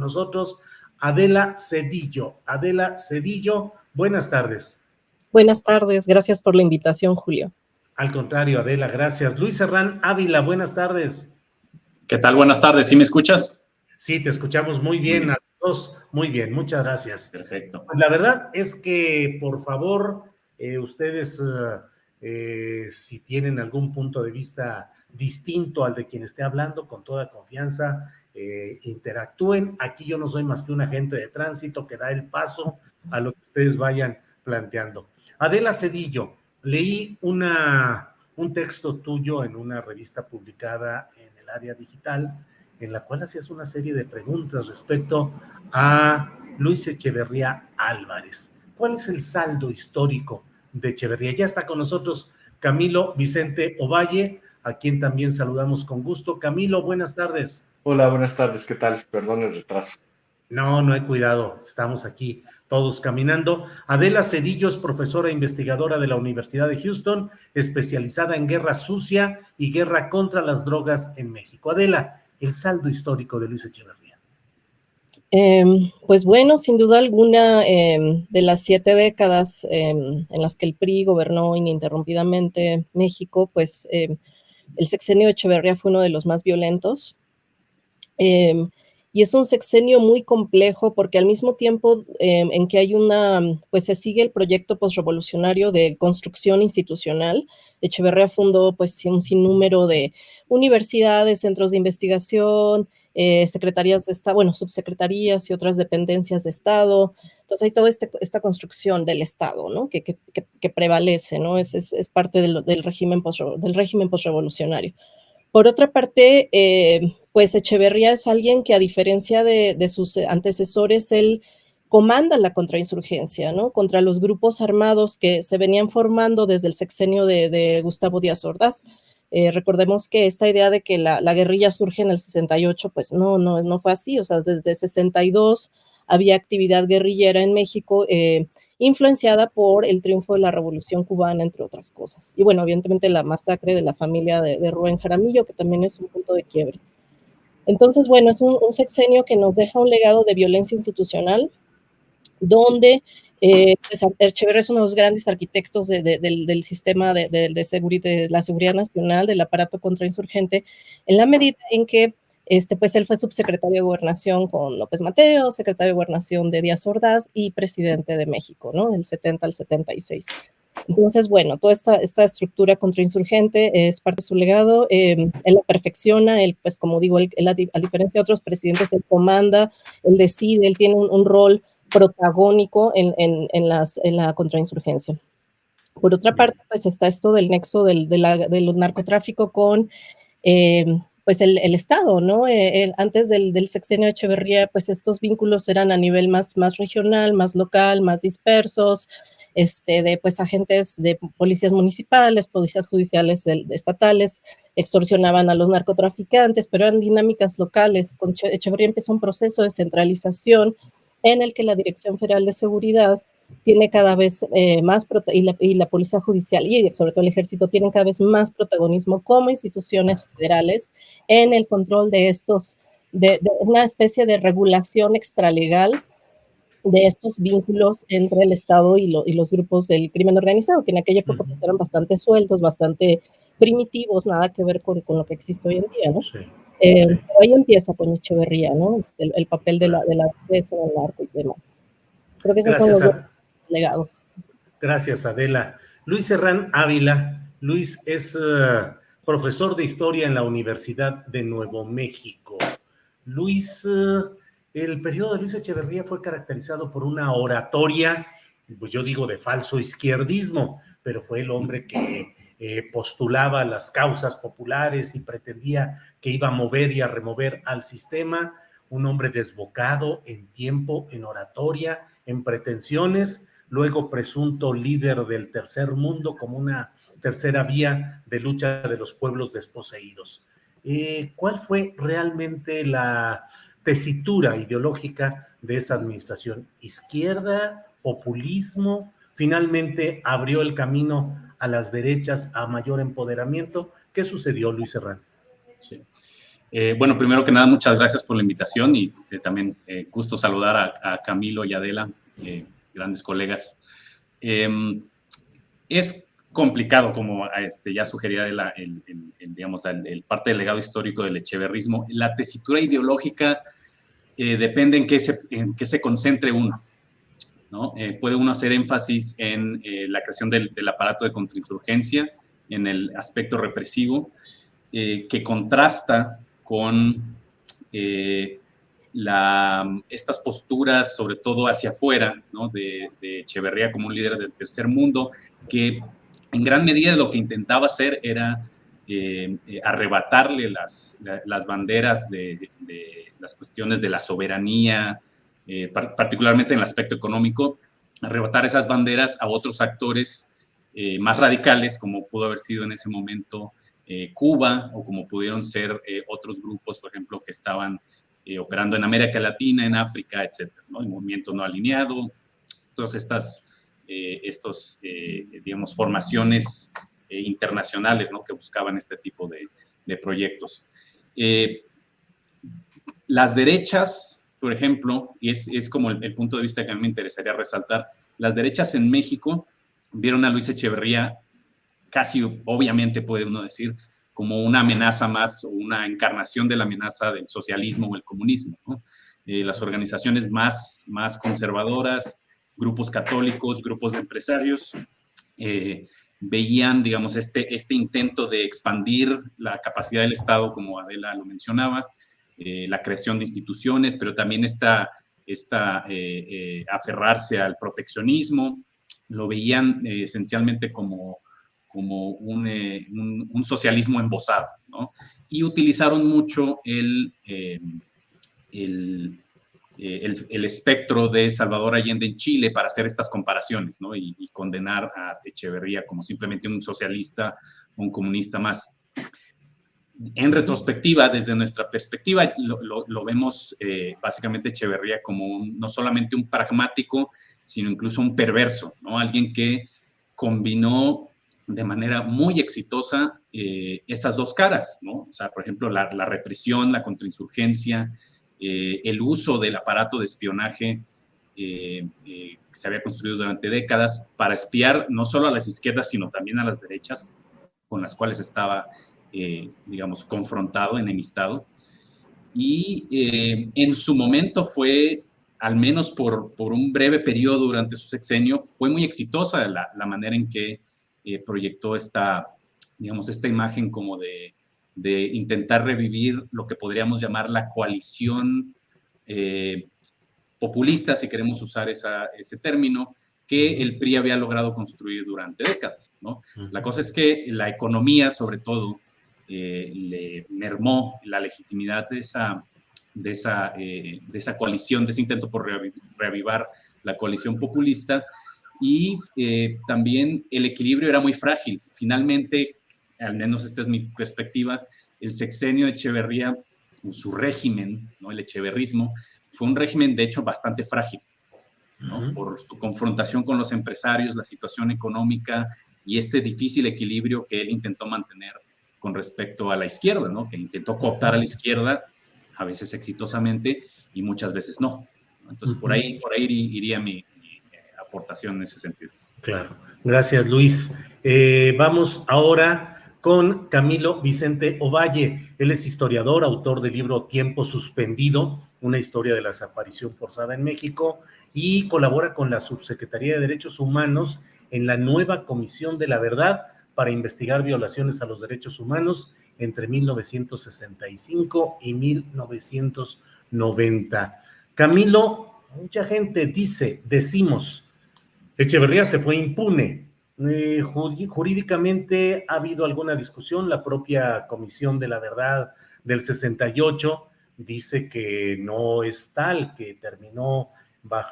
nosotros Adela Cedillo. Adela Cedillo, buenas tardes. Buenas tardes, gracias por la invitación, Julio. Al contrario, Adela, gracias. Luis Herrán Ávila, buenas tardes. ¿Qué tal? Buenas tardes, ¿sí me escuchas? Sí, te escuchamos muy bien, a todos. Muy bien, muchas gracias. Perfecto. Pues la verdad es que, por favor, ustedes, si tienen algún punto de vista distinto al de quien esté hablando, con toda confianza, interactúen. Aquí yo no soy más que un agente de tránsito que da el paso a lo que ustedes vayan planteando. Adela Cedillo, leí un texto tuyo en una revista publicada en el área digital, en la cual hacías una serie de preguntas respecto a Luis Echeverría Álvarez. ¿Cuál es el saldo histórico de Echeverría? Ya está con nosotros Camilo Vicente Ovalle, a quien también saludamos con gusto. Camilo, buenas tardes. Hola, buenas tardes, ¿qué tal? Perdón el retraso. No hay cuidado, estamos aquí todos caminando. Adela Cedillo es profesora e investigadora de la Universidad de Houston, especializada en guerra sucia y guerra contra las drogas en México. Adela, el saldo histórico de Luis Echeverría. Pues bueno, sin duda alguna, de las 7 décadas en las que el PRI gobernó ininterrumpidamente México, pues el sexenio de Echeverría fue uno de los más violentos. Y es un sexenio muy complejo porque al mismo tiempo en que hay pues se sigue el proyecto postrevolucionario de construcción institucional. Echeverría fundó pues un sinnúmero de universidades, centros de investigación, secretarías de Estado, bueno, subsecretarías y otras dependencias de Estado. Entonces hay toda esta construcción del Estado, ¿no? que prevalece, ¿no? Es parte del régimen postrevolucionario. Por otra parte, pues Echeverría es alguien que, a diferencia de sus antecesores, él comanda la contrainsurgencia, ¿no? Contra los grupos armados que se venían formando desde el sexenio de Gustavo Díaz Ordaz. Recordemos que esta idea de que la guerrilla surge en el 68, pues no fue así. O sea, desde 62 había actividad guerrillera en México, influenciada por el triunfo de la Revolución Cubana, entre otras cosas. Y bueno, evidentemente la masacre de la familia de Rubén Jaramillo, que también es un punto de quiebre. Entonces, bueno, es un sexenio que nos deja un legado de violencia institucional, donde pues Echeverría es uno de los grandes arquitectos del sistema de la seguridad nacional, del aparato contrainsurgente, en la medida en que pues él fue subsecretario de Gobernación con López Mateos, secretario de Gobernación de Díaz Ordaz y presidente de México, ¿no? Del 70 al 76. Entonces, bueno, toda esta estructura contrainsurgente es parte de su legado. Él la perfecciona, él, pues como digo, él, a diferencia de otros presidentes, él comanda, él decide, él tiene un rol protagónico en la contrainsurgencia. Por otra parte, pues está esto del nexo del narcotráfico con pues el Estado, ¿no? Antes del sexenio de Echeverría, pues estos vínculos eran a nivel más regional, más local, más dispersos, de pues agentes de policías municipales, policías judiciales estatales, extorsionaban a los narcotraficantes, pero eran dinámicas locales. Con Echeverría empezó un proceso de centralización en el que la Dirección Federal de Seguridad tiene cada vez más, y la Policía Judicial y sobre todo el Ejército tienen cada vez más protagonismo como instituciones federales en el control de de una especie de regulación extralegal de estos vínculos entre el Estado y los grupos del crimen organizado, que en aquella época pues eran bastante sueltos, bastante primitivos, nada que ver con lo que existe hoy en día, ¿no? Sí. Pero ahí empieza con Echeverría, ¿no? El papel de la defensa del narco y demás. Creo que esos son los legados. Gracias, Adela. Luis Herrán Ávila. Luis es profesor de historia en la Universidad de Nuevo México. Luis, el periodo de Luis Echeverría fue caracterizado por una oratoria, pues yo digo de falso izquierdismo, pero fue el hombre que postulaba las causas populares y pretendía que iba a mover y a remover al sistema, un hombre desbocado en tiempo, en oratoria, en pretensiones, luego presunto líder del tercer mundo como una tercera vía de lucha de los pueblos desposeídos. ¿Cuál fue realmente la tesitura ideológica de esa administración? ¿Izquierda? ¿Populismo? ¿Finalmente abrió el camino a las derechas a mayor empoderamiento? ¿Qué sucedió, Luis Herrán? Sí. Bueno, primero que nada, muchas gracias por la invitación y también gusto saludar a Camilo y Adela, grandes colegas. Es complicado, como ya sugería Adela, digamos, el parte del legado histórico del echeverrismo. La tesitura ideológica depende en qué se concentre uno, ¿no? Puede uno hacer énfasis en la creación del aparato de contrainsurgencia, en el aspecto represivo, que contrasta con estas posturas, sobre todo hacia afuera, ¿no? de Echeverría como un líder del tercer mundo, que en gran medida lo que intentaba hacer era arrebatarle las banderas de las cuestiones de la soberanía, particularmente en el aspecto económico, arrebatar esas banderas a otros actores más radicales, como pudo haber sido en ese momento Cuba, o como pudieron ser otros grupos, por ejemplo, que estaban operando en América Latina, en África, etcétera, ¿no? El movimiento no alineado, todas estas, digamos, formaciones internacionales, ¿no? Que buscaban este tipo de proyectos. Las derechas, por ejemplo, y es como el punto de vista que a mí me interesaría resaltar, las derechas en México vieron a Luis Echeverría casi, obviamente puede uno decir, como una amenaza más o una encarnación de la amenaza del socialismo o el comunismo, ¿no? Las organizaciones más conservadoras, grupos católicos, grupos de empresarios, veían, digamos, este intento de expandir la capacidad del Estado, como Adela lo mencionaba, la creación de instituciones, pero también aferrarse al proteccionismo, lo veían esencialmente como un socialismo embosado, ¿no? Y utilizaron mucho el espectro de Salvador Allende en Chile para hacer estas comparaciones, ¿no? Y condenar a Echeverría como simplemente un socialista o un comunista más. En retrospectiva, desde nuestra perspectiva, lo vemos básicamente Echeverría como no solamente un pragmático, sino incluso un perverso, ¿no? Alguien que combinó de manera muy exitosa estas dos caras, ¿no? O sea, por ejemplo, la represión, la contrainsurgencia, el uso del aparato de espionaje que se había construido durante décadas para espiar no solo a las izquierdas, sino también a las derechas, con las cuales estaba, digamos, confrontado, enemistado. Y en su momento fue, al menos por un breve periodo durante su sexenio, fue muy exitosa la manera en que proyectó esta imagen como de intentar revivir lo que podríamos llamar la coalición populista, si queremos usar ese término, que el PRI había logrado construir durante décadas, ¿no? La cosa es que la economía, sobre todo, le mermó la legitimidad de esa coalición, de ese intento por reavivar la coalición populista, y también el equilibrio era muy frágil. Finalmente, al menos esta es mi perspectiva, el sexenio de Echeverría, su régimen, ¿no? El echeverrismo, fue un régimen de hecho bastante frágil, ¿no? Por su confrontación con los empresarios, la situación económica y este difícil equilibrio que él intentó mantener con respecto a la izquierda, ¿no? Que intentó cooptar a la izquierda, a veces exitosamente y muchas veces no. Entonces, por ahí iría mi aportación en ese sentido. Claro. Gracias, Luis. Vamos ahora con Camilo Vicente Ovalle. Él es historiador, autor del libro Tiempo Suspendido, una historia de la desaparición forzada en México, y colabora con la Subsecretaría de Derechos Humanos en la nueva Comisión de la Verdad para investigar violaciones a los derechos humanos entre 1965 y 1990. Camilo, mucha gente decimos, Echeverría se fue impune. Jurídicamente ha habido alguna discusión. La propia Comisión de la Verdad del 68 dice que no es tal, que terminó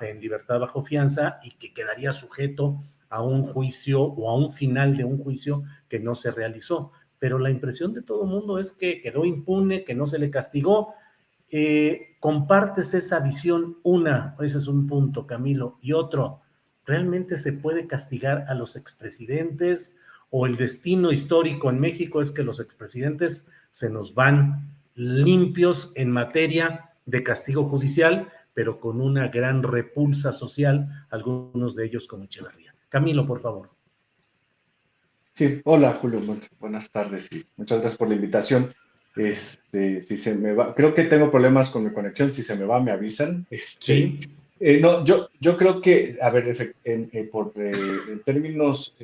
en libertad bajo fianza y que quedaría sujeto a un juicio o a un final de un juicio que no se realizó. Pero la impresión de todo el mundo es que quedó impune, que no se le castigó. ¿Compartes esa visión? Ese es un punto, Camilo. Y otro, ¿realmente se puede castigar a los expresidentes o el destino histórico en México es que los expresidentes se nos van limpios en materia de castigo judicial, pero con una gran repulsa social, algunos de ellos como Echeverría. Camilo, por favor. Sí, hola Julio, buenas tardes y muchas gracias por la invitación. Si se me va, creo que tengo problemas con mi conexión, si se me va me avisan. Sí. No, yo creo que, a ver, en términos,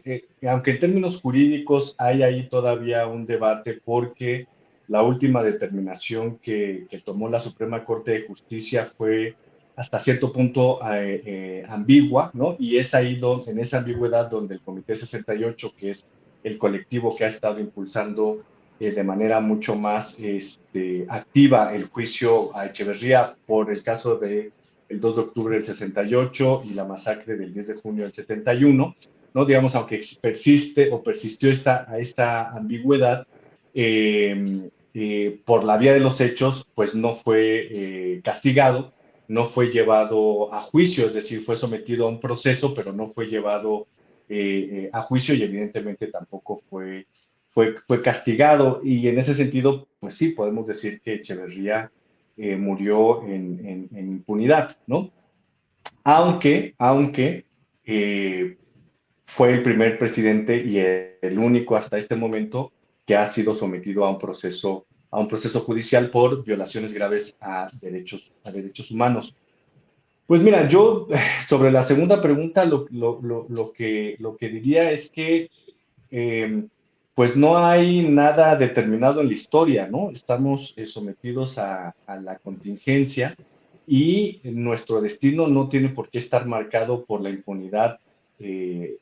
aunque en términos jurídicos hay ahí todavía un debate porque la última determinación que tomó la Suprema Corte de Justicia fue hasta cierto punto ambigua, ¿no? Y es ahí donde, en esa ambigüedad donde el Comité 68, que es el colectivo que ha estado impulsando de manera mucho más activa el juicio a Echeverría por el caso de el 2 de octubre del 68 y la masacre del 10 de junio del 71, ¿no? Digamos, aunque persistió esta ambigüedad, por la vía de los hechos, pues no fue castigado, no fue llevado a juicio, es decir, fue sometido a un proceso, pero no fue llevado a juicio y evidentemente tampoco fue castigado. Y en ese sentido, pues sí, podemos decir que Echeverría murió en impunidad, ¿no? Aunque fue el primer presidente y el único hasta este momento que ha sido sometido a un proceso judicial por violaciones graves a derechos humanos. Pues mira, yo sobre la segunda pregunta lo que diría es que pues no hay nada determinado en la historia, ¿no? Estamos sometidos a la contingencia y nuestro destino no tiene por qué estar marcado por la impunidad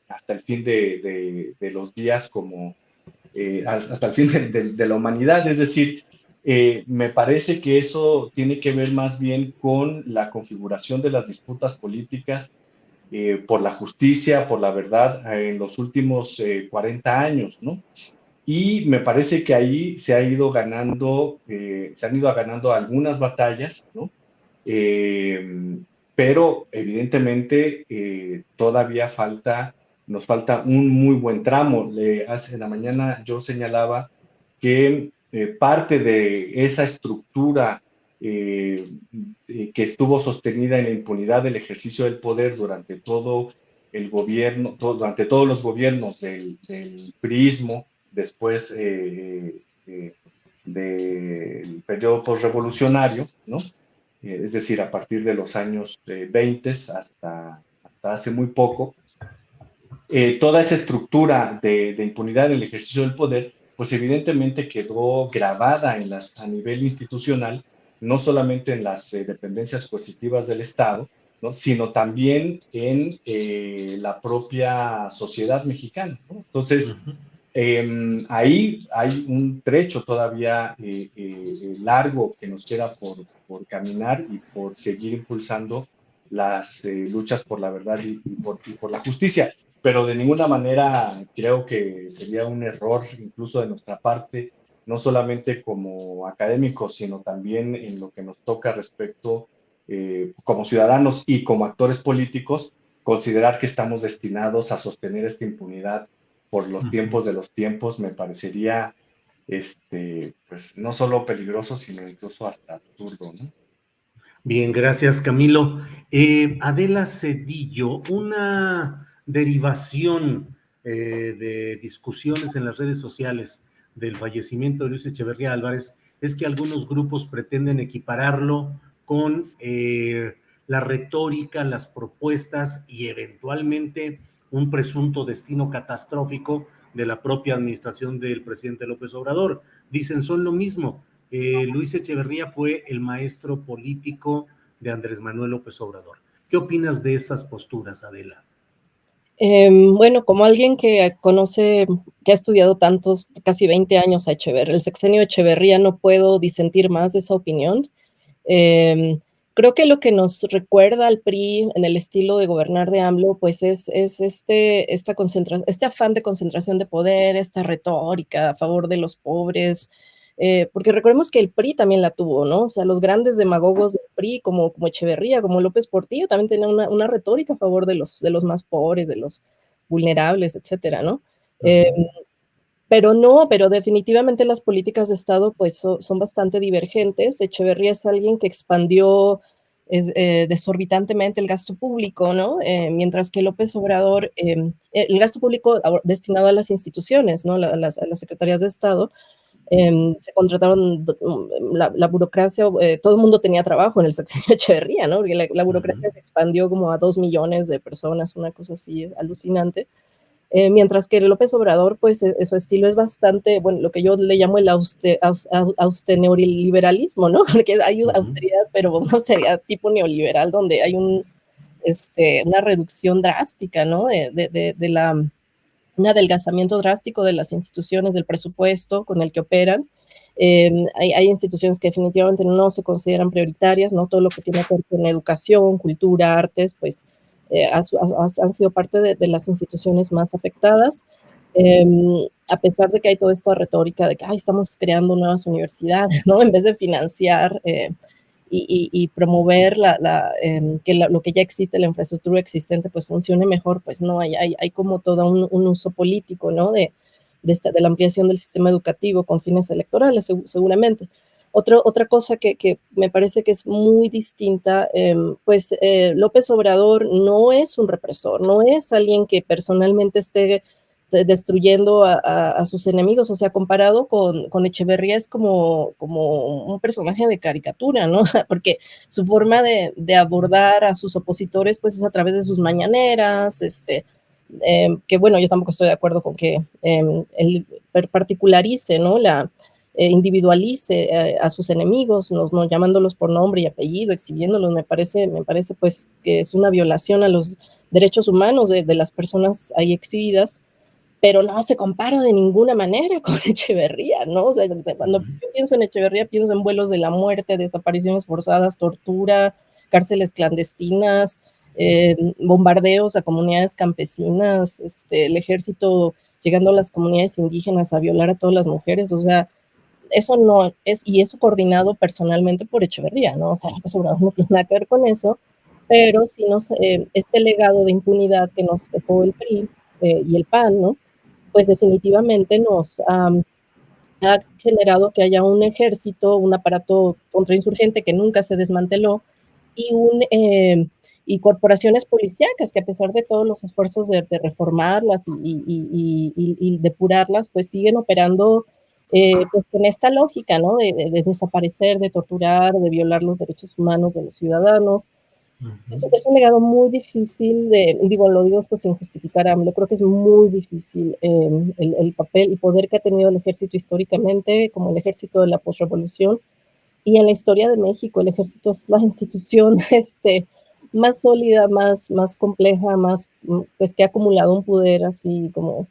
hasta el fin de los días, como hasta el fin de la humanidad. Es decir, me parece que eso tiene que ver más bien con la configuración de las disputas políticas por la justicia, por la verdad, en los últimos 40 años, ¿no? Y me parece que ahí se han ido ganando algunas batallas, ¿no? Pero evidentemente todavía nos falta un muy buen tramo. En la mañana yo señalaba que parte de esa estructura que estuvo sostenida en la impunidad del ejercicio del poder durante todo el gobierno, durante todos los gobiernos del priismo, después del periodo postrevolucionario, ¿no? Es decir, a partir de los años 20 hasta hace muy poco, toda esa estructura de impunidad en el ejercicio del poder, pues evidentemente quedó grabada a nivel institucional, no solamente en las dependencias coercitivas del Estado, ¿no? Sino también en la propia sociedad mexicana, ¿no? Entonces, ahí hay un trecho todavía largo que nos queda por caminar y por seguir impulsando las luchas por la verdad y por la justicia. Pero de ninguna manera creo que sería un error, incluso de nuestra parte, no solamente como académicos, sino también en lo que nos toca respecto como ciudadanos y como actores políticos, considerar que estamos destinados a sostener esta impunidad por los tiempos de los tiempos. Me parecería, pues, no solo peligroso, sino incluso hasta absurdo, ¿no? Bien, gracias, Camilo. Adela Cedillo, una derivación de discusiones en las redes sociales del fallecimiento de Luis Echeverría Álvarez es que algunos grupos pretenden equipararlo con la retórica, las propuestas y eventualmente un presunto destino catastrófico de la propia administración del presidente López Obrador. Dicen, son lo mismo. Luis Echeverría fue el maestro político de Andrés Manuel López Obrador. ¿Qué opinas de esas posturas, Adela? Bueno, como alguien que conoce, que ha estudiado casi 20 años a Echeverría, el sexenio de Echeverría, no puedo disentir más de esa opinión. Creo que lo que nos recuerda al PRI en el estilo de gobernar de AMLO, pues es este afán de concentración de poder, esta retórica a favor de los pobres, porque recordemos que el PRI también la tuvo, ¿no? O sea, los grandes demagogos del PRI, como Echeverría, como López Portillo, también tenían una retórica a favor de los más pobres, de los vulnerables, etcétera, ¿no? pero definitivamente las políticas de Estado pues son bastante divergentes. Echeverría es alguien que expandió desorbitantemente el gasto público, ¿no? Mientras que López Obrador, el gasto público destinado a las instituciones, ¿no? A las secretarías de Estado, se contrataron la burocracia, todo el mundo tenía trabajo en el sexenio de Echeverría, ¿no? Porque la burocracia se expandió como a 2 millones de personas, una cosa así, es alucinante. Mientras que López Obrador, pues su estilo es bastante, bueno, lo que yo le llamo el austeneoliberalismo, ¿no? Porque hay austeridad, pero una austeridad tipo neoliberal, donde hay una reducción drástica, ¿no? Un adelgazamiento drástico de las instituciones, del presupuesto con el que operan. Hay instituciones que definitivamente no se consideran prioritarias, ¿no? Todo lo que tiene que ver con educación, cultura, artes, pues han sido parte de las instituciones más afectadas. A pesar de que hay toda esta retórica de que estamos creando nuevas universidades, ¿no? En vez de financiar y promover que lo que ya existe, la infraestructura existente, pues funcione mejor, pues no, hay como todo un uso político, ¿no? De la ampliación del sistema educativo con fines electorales, seguramente. Otra cosa que me parece que es muy distinta, pues López Obrador no es un represor, no es alguien que personalmente esté destruyendo a sus enemigos, o sea, comparado con Echeverría es como un personaje de caricatura, ¿no? Porque su forma de abordar a sus opositores, pues es a través de sus mañaneras, que bueno, yo tampoco estoy de acuerdo con que él particularice, ¿no? Individualice a sus enemigos, no llamándolos por nombre y apellido, exhibiéndolos, me parece pues que es una violación a los derechos humanos de las personas ahí exhibidas, pero no se compara de ninguna manera con Echeverría, ¿no? O sea, cuando yo pienso en Echeverría, pienso en vuelos de la muerte, desapariciones forzadas, tortura, cárceles clandestinas, bombardeos a comunidades campesinas, el ejército llegando a las comunidades indígenas a violar a todas las mujeres, o sea, eso no es, y eso coordinado personalmente por Echeverría, ¿no? O sea, López Obrador no tiene nada que ver con eso, pero sí este legado de impunidad que nos dejó el PRI y el PAN, ¿no? Pues definitivamente nos ha generado que haya un ejército, un aparato contrainsurgente que nunca se desmanteló y corporaciones policíacas que a pesar de todos los esfuerzos de reformarlas y depurarlas, pues siguen operando pues con esta lógica, ¿no? De desaparecer, de torturar, de violar los derechos humanos de los ciudadanos. Es un legado muy difícil lo digo esto sin justificar a AMLO, creo que es muy difícil el papel y poder que ha tenido el ejército históricamente, como el ejército de la posrevolución, y en la historia de México el ejército es la institución más sólida, más compleja, pues que ha acumulado un poder así como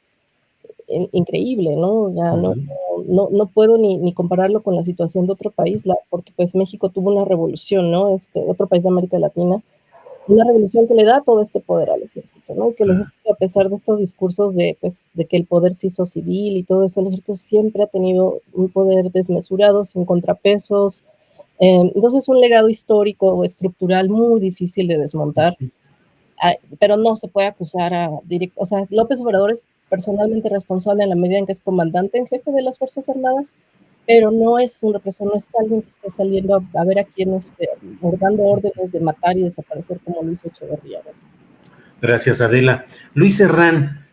increíble, ¿no? O sea, no puedo ni compararlo con la situación de otro país, porque pues México tuvo una revolución, ¿no? Otro país de América Latina, una revolución que le da todo este poder al ejército, ¿no? Y que el ejército, a pesar de estos discursos de que el poder se hizo civil y todo eso, el ejército siempre ha tenido un poder desmesurado, sin contrapesos. Entonces, un legado histórico o estructural muy difícil de desmontar, pero no se puede acusar o sea, López Obrador es personalmente responsable en la medida en que es comandante en jefe de las Fuerzas Armadas, pero no es un represor, no es alguien que esté saliendo a ver a quién dando órdenes de matar y desaparecer como lo hizo Echeverría. Gracias, Adela. Luis Herrán,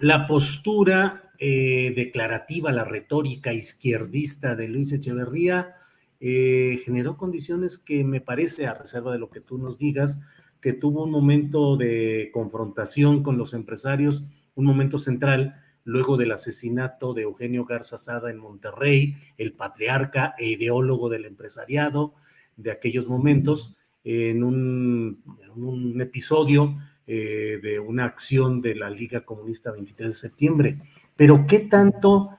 la postura declarativa, la retórica izquierdista de Luis Echeverría generó condiciones que me parece, a reserva de lo que tú nos digas, que tuvo un momento de confrontación con los empresarios, un momento central, luego del asesinato de Eugenio Garza Sada en Monterrey, el patriarca e ideólogo del empresariado de aquellos momentos, en un episodio de una acción de la Liga Comunista 23 de septiembre. Pero ¿qué tanto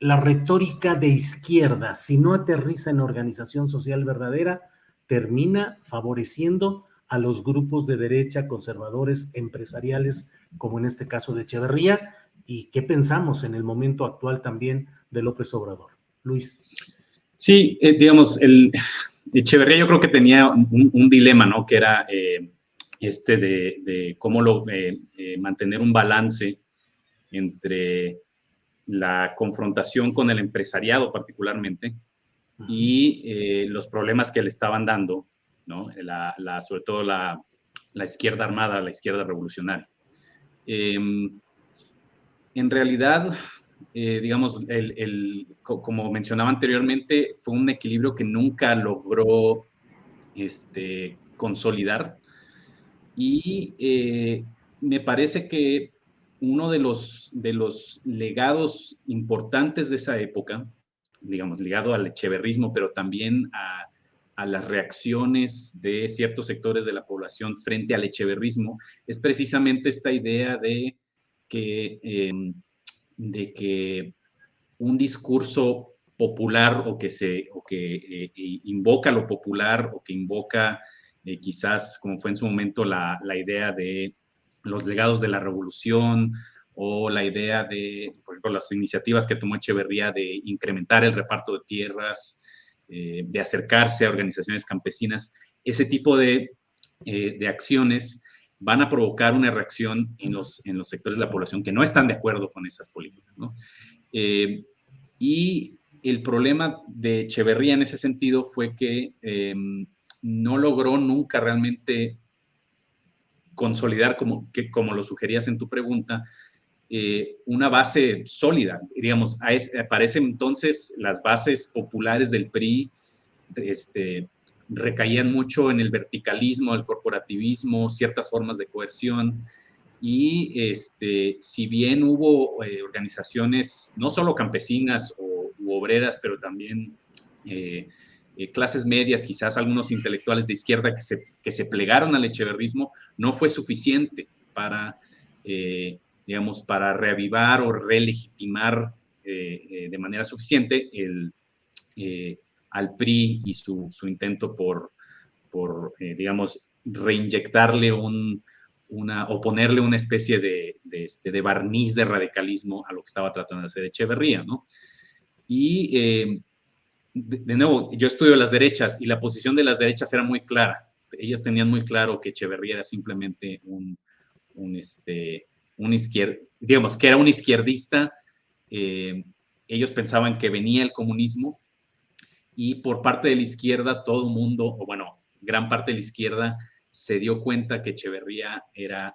la retórica de izquierda, si no aterriza en organización social verdadera, termina favoreciendo a los grupos de derecha, conservadores, empresariales, como en este caso de Echeverría? ¿Y qué pensamos en el momento actual también de López Obrador? Luis. Sí, digamos, Echeverría yo creo que tenía un dilema, ¿no? Que era de cómo mantener un balance entre la confrontación con el empresariado particularmente y los problemas que le estaban dando, ¿no? Sobre todo la izquierda armada, la izquierda revolucionaria. En realidad, digamos, como mencionaba anteriormente, fue un equilibrio que nunca logró consolidar, y me parece que uno de los legados importantes de esa época, digamos, ligado al echeverrismo, pero también a las reacciones de ciertos sectores de la población frente al echeverrismo, es precisamente esta idea de que un discurso popular o que invoca lo popular o que invoca quizás, como fue en su momento la idea de los legados de la revolución, o la idea de, por ejemplo, las iniciativas que tomó Echeverría de incrementar el reparto de tierras, de acercarse a organizaciones campesinas. Ese tipo de acciones van a provocar una reacción en los sectores de la población que no están de acuerdo con esas políticas, ¿no? Y el problema de Echeverría en ese sentido fue que no logró nunca realmente consolidar, como lo sugerías en tu pregunta, una base sólida. Digamos, para ese entonces las bases populares del PRI recaían mucho en el verticalismo, el corporativismo, ciertas formas de coerción, y si bien hubo organizaciones no solo campesinas u obreras, pero también clases medias, quizás algunos intelectuales de izquierda que se plegaron al echeverrismo, no fue suficiente para, digamos, para reavivar o relegitimar de manera suficiente al PRI y su intento por digamos, reinyectarle o ponerle una especie de barniz de radicalismo a lo que estaba tratando de hacer Echeverría, ¿no? Y de nuevo, yo estudio las derechas y la posición de las derechas era muy clara. Ellas tenían muy claro que Echeverría era simplemente digamos, que era un izquierdista. Ellos pensaban que venía el comunismo, y por parte de la izquierda todo el mundo, o bueno, gran parte de la izquierda se dio cuenta que Echeverría era,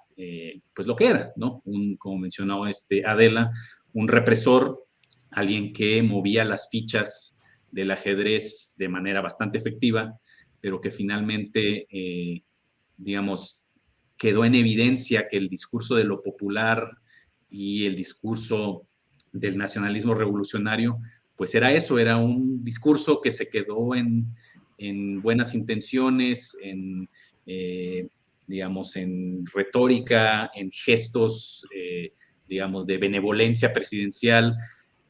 pues lo que era, ¿no? Como mencionó Adela, un represor, alguien que movía las fichas del ajedrez de manera bastante efectiva, pero que finalmente, digamos, quedó en evidencia que el discurso de lo popular y el discurso del nacionalismo revolucionario, pues era eso, era un discurso que se quedó en buenas intenciones, digamos, en retórica, en gestos, digamos, de benevolencia presidencial,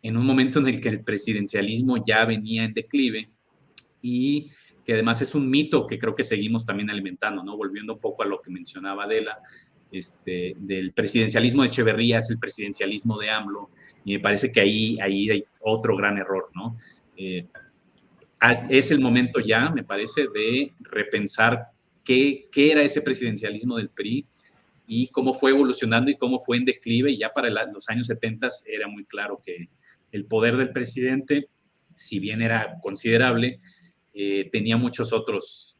en un momento en el que el presidencialismo ya venía en declive, y que además es un mito que creo que seguimos también alimentando, ¿no? Volviendo un poco a lo que mencionaba Adela, del presidencialismo de Echeverría es el presidencialismo de AMLO, y me parece que ahí hay otro gran error, ¿no? Es el momento ya, me parece, de repensar qué era ese presidencialismo del PRI y cómo fue evolucionando y cómo fue en declive, y ya para los años 70 era muy claro que el poder del presidente, si bien era considerable, tenía muchas otras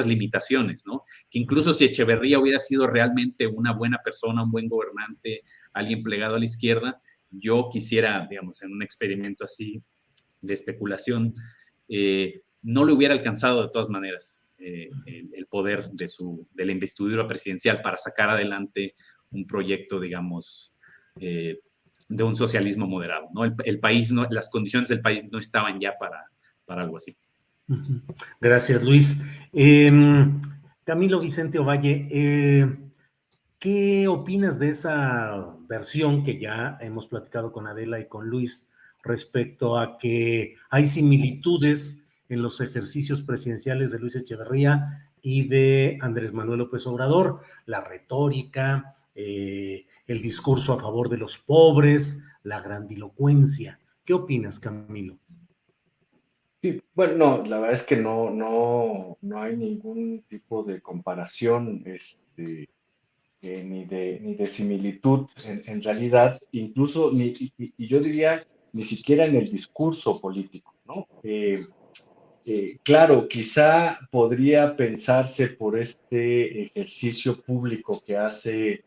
limitaciones, ¿no? Que incluso si Echeverría hubiera sido realmente una buena persona, un buen gobernante, alguien plegado a la izquierda, yo quisiera, digamos, en un experimento así de especulación, no le hubiera alcanzado de todas maneras el poder de la investidura presidencial para sacar adelante un proyecto, digamos, de un socialismo moderado, ¿no? El país, las condiciones del país no estaban ya para algo así. Gracias, Luis. Camilo Vicente Ovalle, ¿qué opinas de esa versión que ya hemos platicado con Adela y con Luis respecto a que hay similitudes en los ejercicios presidenciales de Luis Echeverría y de Andrés Manuel López Obrador? La retórica, el discurso a favor de los pobres, la grandilocuencia. ¿Qué opinas, Camilo? Sí, bueno, no, la verdad es que no hay ningún tipo de comparación, ni de similitud en realidad, incluso, y yo diría, ni siquiera en el discurso político, ¿no? Claro, quizá podría pensarse por este ejercicio público que hace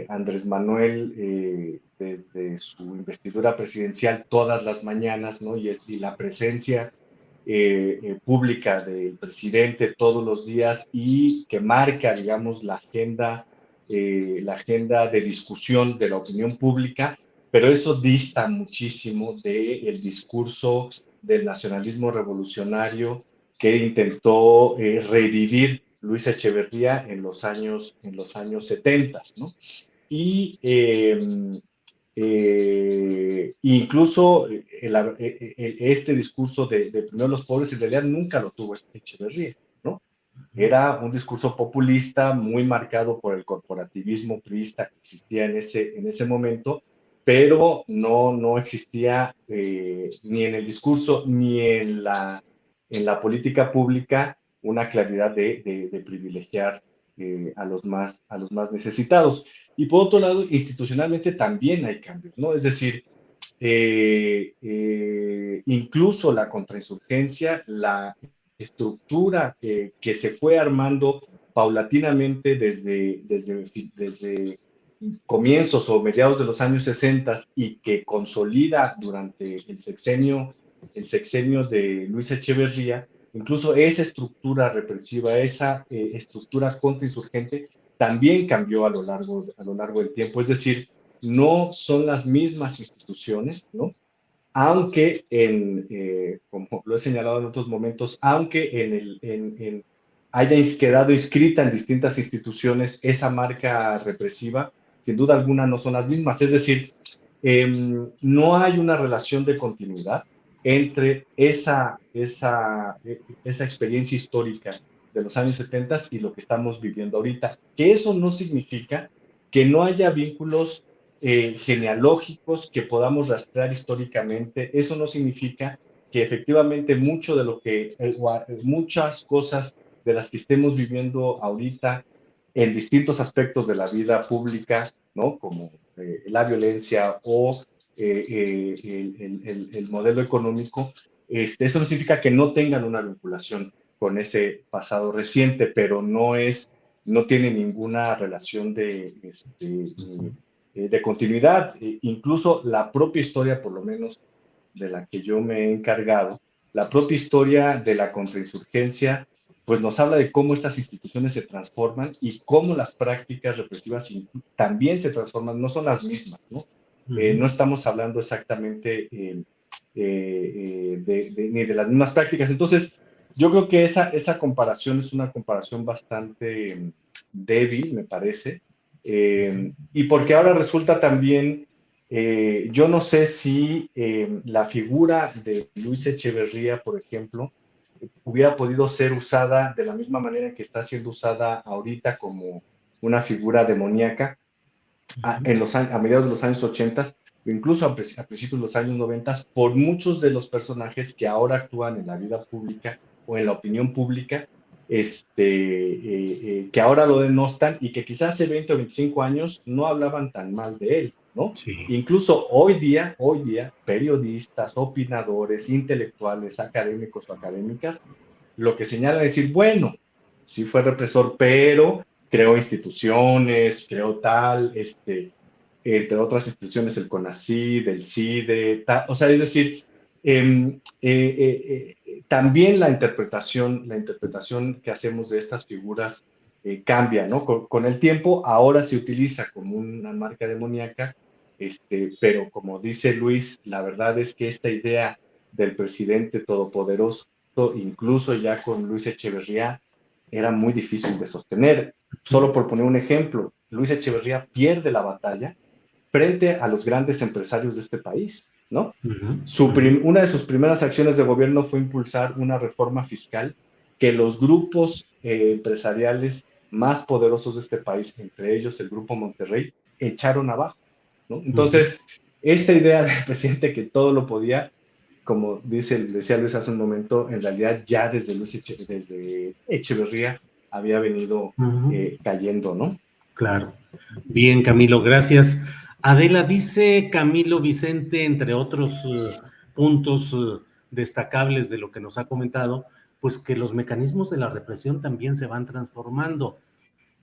Andrés Manuel desde su investidura presidencial todas las mañanas, ¿no? Y la presencia pública del presidente todos los días y que marca, digamos, la agenda de discusión de la opinión pública, pero eso dista muchísimo del discurso del nacionalismo revolucionario que intentó revivir Luis Echeverría en los años 70, ¿no? Y incluso este discurso de primero los pobres en realidad nunca lo tuvo Echeverría, ¿no? Era un discurso populista muy marcado por el corporativismo priista que existía en ese momento, pero no existía ni en el discurso ni en la política pública una claridad de privilegiar a los más necesitados. Y por otro lado, institucionalmente también hay cambios, ¿no? Es decir, incluso la contrainsurgencia, la estructura que se fue armando paulatinamente desde comienzos o mediados de los años 60 y que consolida durante el sexenio de Luis Echeverría, incluso esa estructura represiva, esa estructura contrainsurgente, también cambió a lo largo del tiempo. Es decir, no son las mismas instituciones, ¿no? Aunque como lo he señalado en otros momentos, aunque haya quedado inscrita en distintas instituciones esa marca represiva, sin duda alguna no son las mismas. Es decir, no hay una relación de continuidad entre esa experiencia histórica de los años 70 y lo que estamos viviendo ahorita. Que eso no significa que no haya vínculos genealógicos que podamos rastrear históricamente. Eso no significa que efectivamente muchas cosas de las que estemos viviendo ahorita en distintos aspectos de la vida pública, ¿no? Como la violencia o el modelo económico, eso no significa que no tengan una vinculación con ese pasado reciente, pero no tiene ninguna relación de continuidad. Incluso la propia historia, por lo menos de la que yo me he encargado, la propia historia de la contrainsurgencia, pues nos habla de cómo estas instituciones se transforman y cómo las prácticas represivas también se transforman, no son las mismas, ¿no? No estamos hablando exactamente ni de las mismas prácticas. Entonces, yo creo que esa comparación es una comparación bastante débil, me parece, y porque ahora resulta también, yo no sé si la figura de Luis Echeverría, por ejemplo, hubiera podido ser usada de la misma manera que está siendo usada ahorita como una figura demoníaca a mediados de los años 80, o incluso a principios de los años 90, por muchos de los personajes que ahora actúan en la vida pública o en la opinión pública, que ahora lo denostan y que quizás hace 20 o 25 años no hablaban tan mal de él, ¿no? Sí. Incluso hoy día, periodistas, opinadores, intelectuales, académicos o académicas, lo que señalan es decir, bueno, sí fue represor, pero creó instituciones, creó tal, entre otras instituciones, el CONACYT, el CIDE, o sea, es decir, también la interpretación que hacemos de estas figuras cambia, ¿no? Con el tiempo, ahora se utiliza como una marca demoníaca, pero como dice Luis, la verdad es que esta idea del presidente todopoderoso, incluso ya con Luis Echeverría, era muy difícil de sostener. Solo por poner un ejemplo, Luis Echeverría pierde la batalla frente a los grandes empresarios de este país, ¿no? Una de sus primeras acciones de gobierno fue impulsar una reforma fiscal que los grupos empresariales más poderosos de este país, entre ellos el Grupo Monterrey, echaron abajo, ¿no? Entonces, esta idea del presidente que todo lo podía, como decía Luis hace un momento, en realidad ya desde desde Echeverría había venido cayendo, ¿no? Claro. Bien, Camilo, gracias. Adela, dice Camilo Vicente, entre otros puntos destacables de lo que nos ha comentado, pues que los mecanismos de la represión también se van transformando.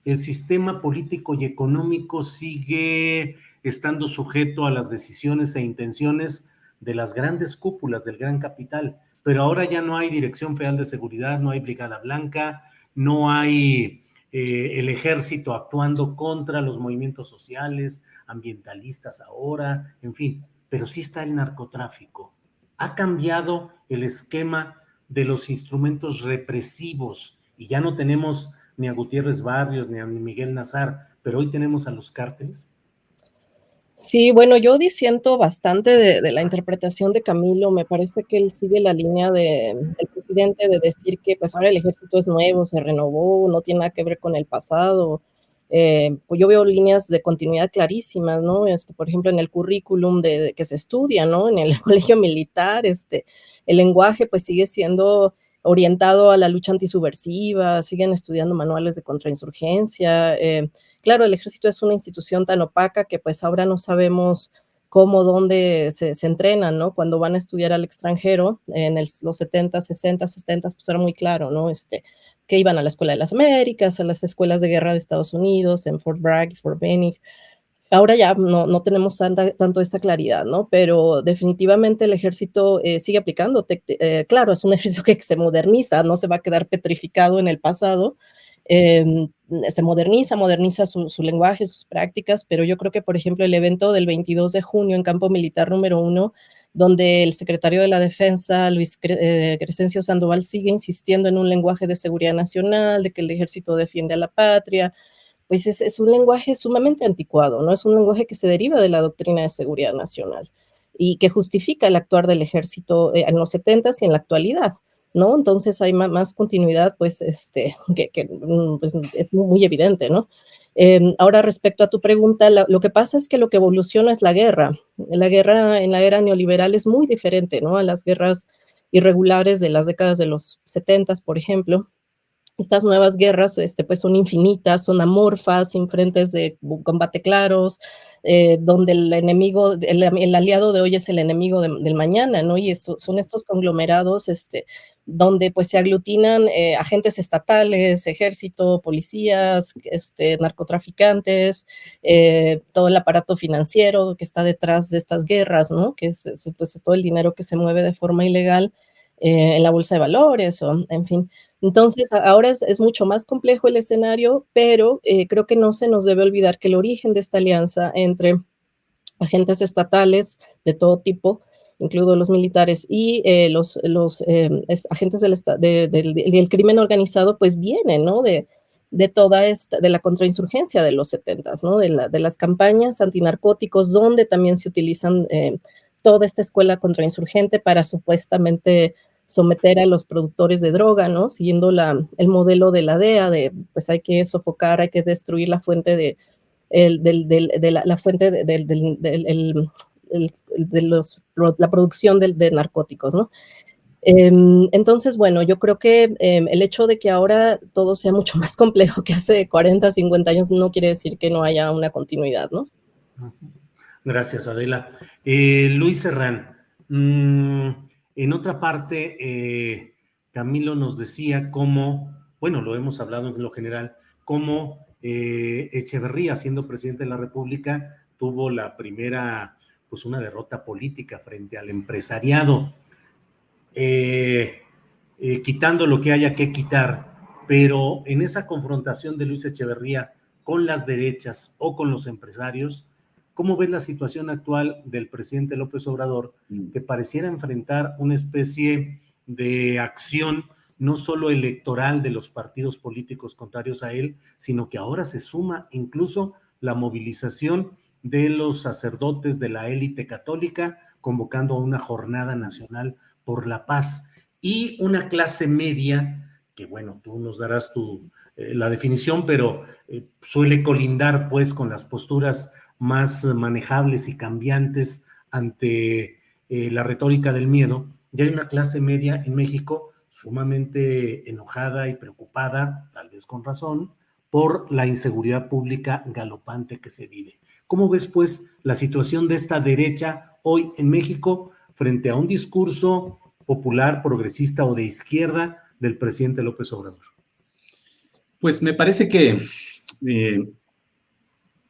El sistema político y económico sigue estando sujeto a las decisiones e intenciones de las grandes cúpulas del gran capital, pero ahora ya no hay Dirección Federal de Seguridad, no hay Brigada Blanca, no hay el ejército actuando contra los movimientos sociales, ambientalistas ahora, en fin, pero sí está el narcotráfico. Ha cambiado el esquema de los instrumentos represivos y ya no tenemos ni a Gutiérrez Barrios, ni a Miguel Nazar, pero hoy tenemos a los cárteles. Sí, bueno, yo disiento bastante de la interpretación de Camilo. Me parece que él sigue la línea del presidente de decir que pues ahora el ejército es nuevo, se renovó, no tiene nada que ver con el pasado. Pues yo veo líneas de continuidad clarísimas, ¿no? Por ejemplo, en el currículum que se estudia, ¿no? En el colegio militar, el lenguaje pues sigue siendo orientado a la lucha antisubversiva, siguen estudiando manuales de contrainsurgencia. Claro, el ejército es una institución tan opaca que pues ahora no sabemos cómo, dónde se entrenan, ¿no? Cuando van a estudiar al extranjero, en los 70, 60, 70, pues era muy claro, ¿no? Que iban a la Escuela de las Américas, a las escuelas de guerra de Estados Unidos, en Fort Bragg y Fort Benning. Ahora ya no tenemos tanto esa claridad, ¿no? Pero definitivamente el ejército sigue aplicando. Claro, es un ejército que se moderniza, no se va a quedar petrificado en el pasado. Se moderniza su lenguaje, sus prácticas, pero yo creo que, por ejemplo, el evento del 22 de junio en Campo Militar número 1, donde el secretario de la Defensa, Luis Crescencio Sandoval, sigue insistiendo en un lenguaje de seguridad nacional, de que el ejército defiende a la patria, pues es un lenguaje sumamente anticuado, ¿no? Es un lenguaje que se deriva de la doctrina de seguridad nacional y que justifica el actuar del ejército en los 70s y en la actualidad, ¿no? Entonces hay más continuidad, pues, pues, es muy evidente, ¿no? Ahora, respecto a tu pregunta, lo que pasa es que lo que evoluciona es la guerra. La guerra en la era neoliberal es muy diferente, ¿no? A las guerras irregulares de las décadas de los 70s, por ejemplo. Estas nuevas guerras pues son infinitas, son amorfas, sin frentes de combate claros, donde el enemigo, el aliado de hoy es el enemigo del mañana, ¿no? Y son estos conglomerados donde pues se aglutinan agentes estatales, ejército, policías, narcotraficantes, todo el aparato financiero que está detrás de estas guerras, ¿no? Que es pues todo el dinero que se mueve de forma ilegal en la bolsa de valores, o en fin. Entonces, ahora es mucho más complejo el escenario, pero creo que no se nos debe olvidar que el origen de esta alianza entre agentes estatales de todo tipo, incluidos los militares, y los agentes del crimen organizado, pues viene, ¿no? De toda de la contrainsurgencia de los 70s, ¿no? De las campañas antinarcóticos, donde también se utilizan toda esta escuela contrainsurgente para supuestamente someter a los productores de droga, ¿no? Siguiendo el modelo de la DEA, pues hay que sofocar, hay que destruir la fuente de la fuente la producción de narcóticos, ¿no? Entonces, bueno, yo creo que el hecho de que ahora todo sea mucho más complejo que hace 40, 50 años no quiere decir que no haya una continuidad, ¿no? Gracias, Adela. Luis Herrán, en otra parte, Camilo nos decía cómo, bueno, lo hemos hablado en lo general, cómo Echeverría, siendo presidente de la República, tuvo la primera, pues una derrota política frente al empresariado, quitando lo que haya que quitar, pero en esa confrontación de Luis Echeverría con las derechas o con los empresarios, ¿cómo ves la situación actual del presidente López Obrador, que pareciera enfrentar una especie de acción no solo electoral de los partidos políticos contrarios a él, sino que ahora se suma incluso la movilización de los sacerdotes de la élite católica, convocando a una jornada nacional por la paz, y una clase media que, bueno, tú nos darás la definición, pero suele colindar pues con las posturas más manejables y cambiantes ante la retórica del miedo, ya hay una clase media en México sumamente enojada y preocupada, tal vez con razón, por la inseguridad pública galopante que se vive. ¿Cómo ves, pues, la situación de esta derecha hoy en México frente a un discurso popular, progresista o de izquierda del presidente López Obrador? Pues me parece que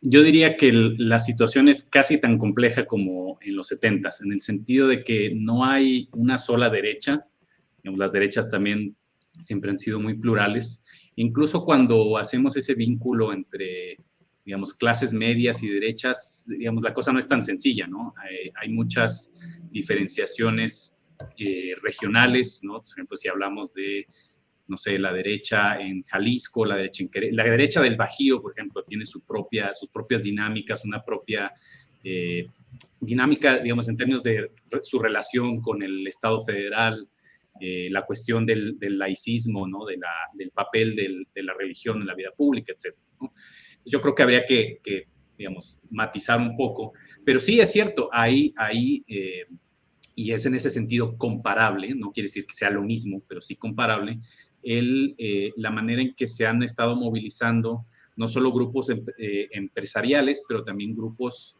yo diría que la situación es casi tan compleja como en los 70s, en el sentido de que no hay una sola derecha. Digamos, las derechas también siempre han sido muy plurales. Incluso cuando hacemos ese vínculo entre, digamos, clases medias y derechas, digamos, la cosa no es tan sencilla, ¿no? Hay muchas diferenciaciones regionales, ¿no? Por ejemplo, si hablamos de, no sé, la derecha en Jalisco, la derecha en Querétaro, la derecha del Bajío, por ejemplo, tiene sus propias dinámicas, una propia dinámica, digamos, en términos de su relación con el Estado federal, la cuestión del laicismo, ¿no? Del papel de la religión en la vida pública, etc., ¿no? Entonces, yo creo que habría que, digamos, matizar un poco, pero sí es cierto, y es en ese sentido comparable, no quiere decir que sea lo mismo, pero sí comparable, la manera en que se han estado movilizando no solo grupos empresariales, pero también grupos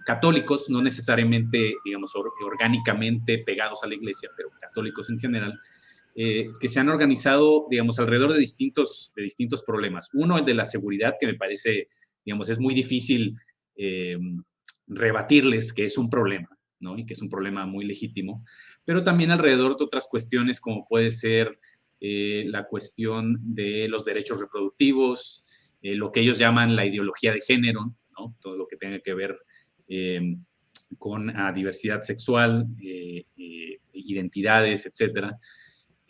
católicos, no necesariamente, digamos, orgánicamente pegados a la iglesia, pero católicos en general, que se han organizado, digamos, alrededor de distintos problemas. Uno, el de la seguridad, que me parece, digamos, es muy difícil rebatirles que es un problema, ¿no? Y que es un problema muy legítimo, pero también alrededor de otras cuestiones como puede ser la cuestión de los derechos reproductivos, lo que ellos llaman la ideología de género, ¿no? Todo lo que tenga que ver con diversidad sexual, identidades, etcétera.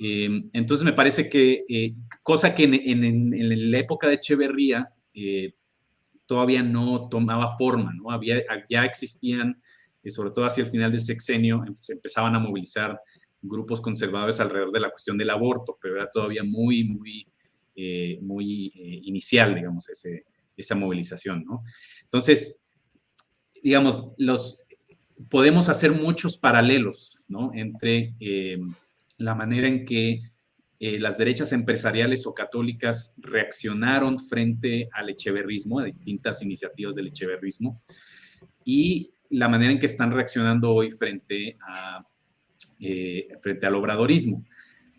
Entonces me parece que, cosa que en la época de Echeverría todavía no tomaba forma, ¿no? Ya existían, sobre todo hacia el final del sexenio, se empezaban a movilizar grupos conservadores alrededor de la cuestión del aborto, pero era todavía muy inicial, digamos, esa movilización, ¿no? Entonces, digamos, podemos hacer muchos paralelos, ¿no? Entre la manera en que las derechas empresariales o católicas reaccionaron frente al echeverrismo, a distintas iniciativas del echeverrismo, y la manera en que están reaccionando hoy frente al obradorismo.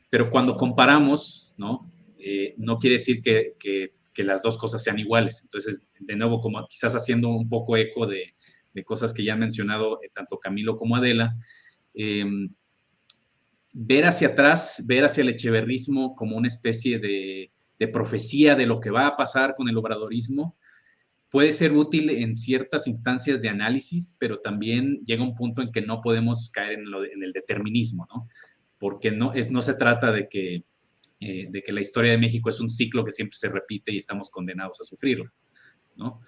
Pero cuando comparamos, ¿no? No quiere decir que las dos cosas sean iguales. Entonces, de nuevo, como quizás haciendo un poco eco de cosas que ya han mencionado tanto Camilo como Adela, ver hacia atrás, ver hacia el echeverrismo como una especie de profecía de lo que va a pasar con el obradorismo, puede ser útil en ciertas instancias de análisis, pero también llega un punto en que no podemos caer en el determinismo, ¿no? Porque no se trata de que la historia de México es un ciclo que siempre se repite y estamos condenados a sufrirlo, ¿no?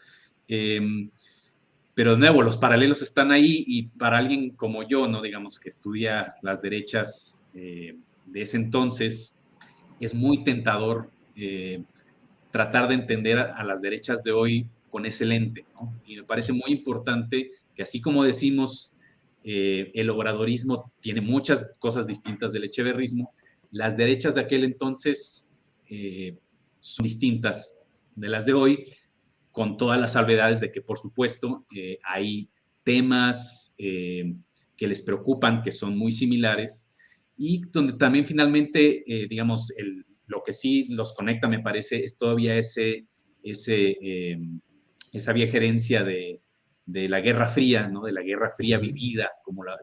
Pero de nuevo, los paralelos están ahí y para alguien como yo, ¿no? Digamos, que estudia las derechas de ese entonces, es muy tentador tratar de entender a las derechas de hoy con ese lente, ¿no? Y me parece muy importante que así como decimos, el obradorismo tiene muchas cosas distintas del echeverrismo, las derechas de aquel entonces son distintas de las de hoy, con todas las salvedades de que, por supuesto, hay temas que les preocupan, que son muy similares, y donde también finalmente, digamos, lo que sí los conecta, me parece, es todavía esa vieja herencia de la Guerra Fría, ¿no? De la Guerra Fría vivida,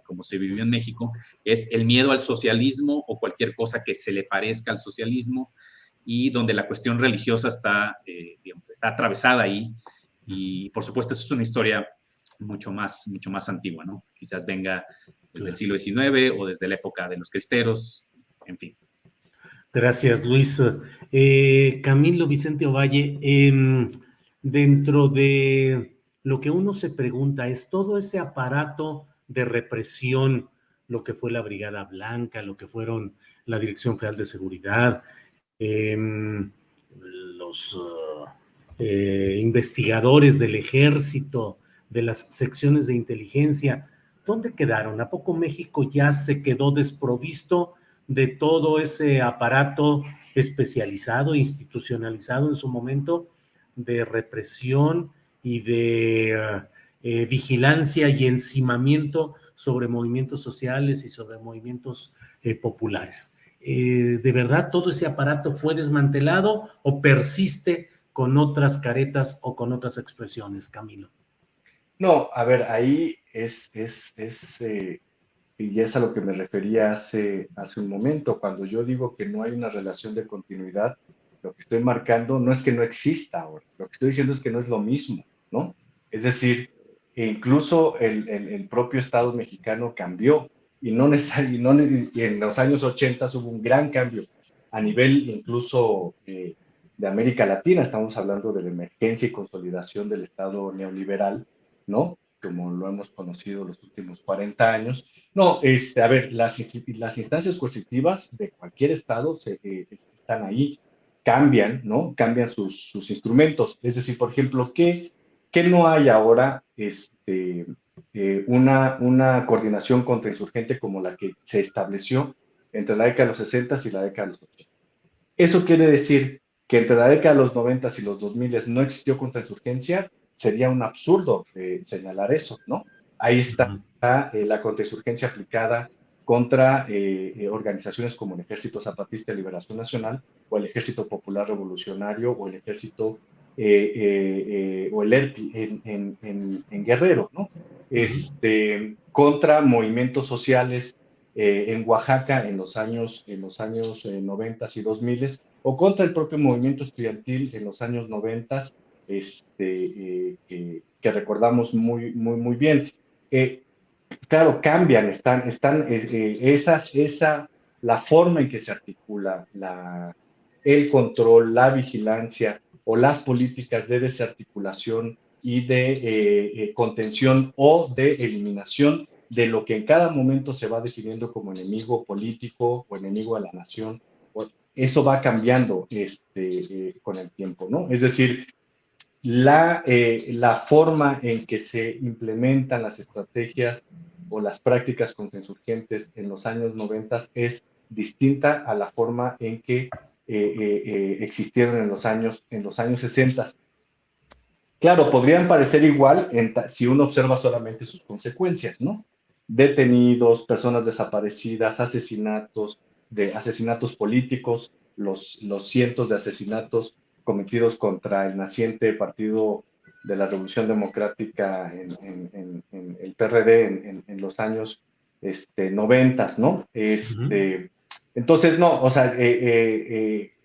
como se vivió en México, es el miedo al socialismo o cualquier cosa que se le parezca al socialismo, y donde la cuestión religiosa está atravesada ahí. Y por supuesto, eso es una historia mucho más antigua, ¿no? Quizás venga desde el siglo XIX o desde la época de los cristeros, en fin. Gracias, Luis. Camilo Vicente Ovalle, dentro de lo que uno se pregunta, ¿es todo ese aparato de represión, lo que fue la Brigada Blanca, lo que fueron la Dirección Federal de Seguridad, los investigadores del ejército, de las secciones de inteligencia, ¿dónde quedaron? ¿A poco México ya se quedó desprovisto de todo ese aparato especializado, institucionalizado en su momento, de represión y de vigilancia y encimamiento sobre movimientos sociales y sobre movimientos populares? ¿De verdad todo ese aparato fue desmantelado o persiste con otras caretas o con otras expresiones, Camilo? No, a ver, ahí y es a lo que me refería hace un momento, cuando yo digo que no hay una relación de continuidad, lo que estoy marcando no es que no exista ahora, lo que estoy diciendo es que no es lo mismo, ¿no? Es decir, incluso el propio Estado mexicano cambió y y en los años 80 hubo un gran cambio a nivel incluso de América Latina, estamos hablando de la emergencia y consolidación del Estado neoliberal, ¿no? Como lo hemos conocido los últimos 40 años. No, a ver, las instancias coercitivas de cualquier estado están ahí, cambian, ¿no? Cambian sus instrumentos. Es decir, por ejemplo, ¿qué no hay ahora una coordinación contrainsurgente como la que se estableció entre la década de los 60 y la década de los 80? Eso quiere decir que entre la década de los 90 y los 2000 no existió contrainsurgencia. Sería un absurdo señalar eso, ¿no? Ahí está la contrainsurgencia aplicada contra organizaciones como el Ejército Zapatista de Liberación Nacional o el Ejército Popular Revolucionario o el Ejército o el ERPI en Guerrero, ¿no? Contra movimientos sociales en Oaxaca en los años 90 y 2000 o contra el propio movimiento estudiantil en los años 90 que recordamos muy bien. Claro, cambian, la forma en que se articula el control, la vigilancia o las políticas de desarticulación y de contención o de eliminación de lo que en cada momento se va definiendo como enemigo político o enemigo de la nación. Eso va cambiando con el tiempo, ¿no? Es decir, la forma en que se implementan las estrategias o las prácticas contrainsurgentes en los años 90 es distinta a la forma en que existieron en los años 60. Claro, podrían parecer igual si uno observa solamente sus consecuencias, ¿no? Detenidos, personas desaparecidas, asesinatos políticos, los cientos de asesinatos cometidos contra el naciente Partido de la Revolución Democrática en el PRD en los años 90, ¿no? Entonces, no, o sea,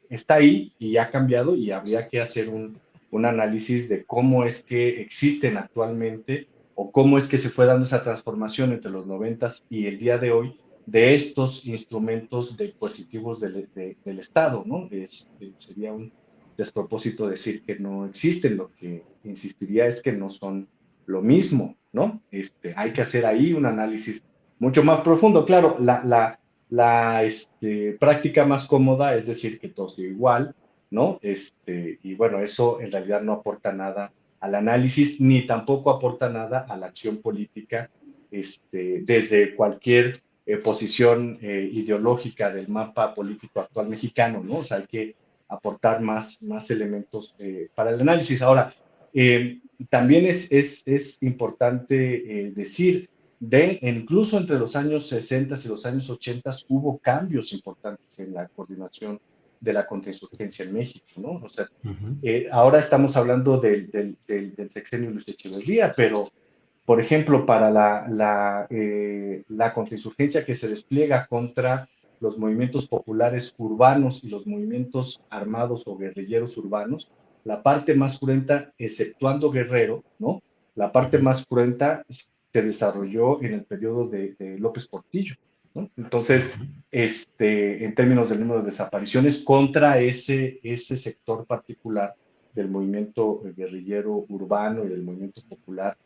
está ahí y ha cambiado y habría que hacer un análisis de cómo es que existen actualmente o cómo es que se fue dando esa transformación entre los 90 y el día de hoy de estos instrumentos coercitivos del Estado, ¿no? Sería un despropósito decir que no existen, lo que insistiría es que no son lo mismo, ¿no? Hay que hacer ahí un análisis mucho más profundo. Claro, la práctica más cómoda es decir que todo sigue igual, ¿no? Y bueno, eso en realidad no aporta nada al análisis, ni tampoco aporta nada a la acción política desde cualquier posición ideológica del mapa político actual mexicano, ¿no? O sea, hay que aportar más elementos para el análisis. Ahora, también es importante decir incluso entre los años 60 y los años 80 hubo cambios importantes en la coordinación de la contrainsurgencia en México, ¿no? O sea, ahora estamos hablando del sexenio Luis Echeverría, pero, por ejemplo, para la contrainsurgencia que se despliega contra los movimientos populares urbanos y los movimientos armados o guerrilleros urbanos, la parte más cruenta, exceptuando Guerrero, ¿no? La parte más cruenta se desarrolló en el periodo de López Portillo, ¿no? Entonces, en términos del número de desapariciones contra ese sector particular del movimiento guerrillero urbano y del movimiento popular